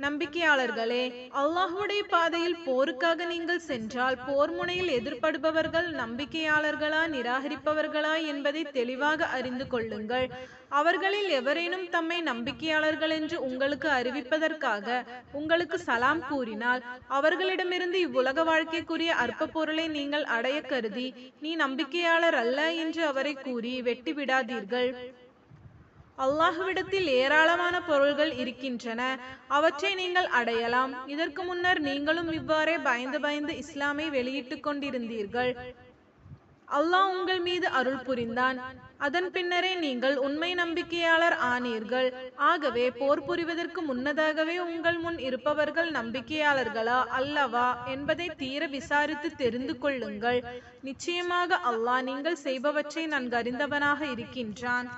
நம்பிக்கையாளர்களே, அல்லாஹ்வுடைய பாதையில் போருக்காக நீங்கள் சென்றால் போர் முனையில் எதிர்ப்படுபவர்கள் நம்பிக்கையாளர்களா நிராகரிப்பவர்களா என்பதை தெளிவாக அறிந்து கொள்ளுங்கள். அவர்களில் எவரேனும் தம்மை நம்பிக்கையாளர்கள் என்று உங்களுக்கு அறிவிப்பதற்காக உங்களுக்கு சலாம் கூறினால், அவர்களிடமிருந்து இவ்வுலக வாழ்க்கைக்குரிய அற்ப பொருளை நீங்கள் அடைய கருதி, நீ நம்பிக்கையாளர் அல்ல என்று அவரை கூறி வெட்டி விடாதீர்கள். அல்லாஹ்விடத்தில் ஏராளமான பொருள்கள் இருக்கின்றன, அவற்றை நீங்கள் அடையலாம். இதற்கு முன்னர் நீங்களும் இவ்வாறே பயந்து பயந்து இஸ்லாமை வெளியிட்டுக் கொண்டிருந்தீர்கள். அல்லாஹ் உங்கள் மீது அருள் புரிந்தான். அதன் பின்னரே நீங்கள் உண்மை நம்பிக்கையாளர் ஆனீர்கள். ஆகவே போர் புரிவதற்கு முன்னதாகவே உங்கள் முன் இருப்பவர்கள் நம்பிக்கையாளர்களா அல்லவா என்பதை தீர விசாரித்து தெரிந்து கொள்ளுங்கள். நிச்சயமாக அல்லாஹ் நீங்கள் செய்பவற்றை நன்கறிந்தவனாக இருக்கின்றான்.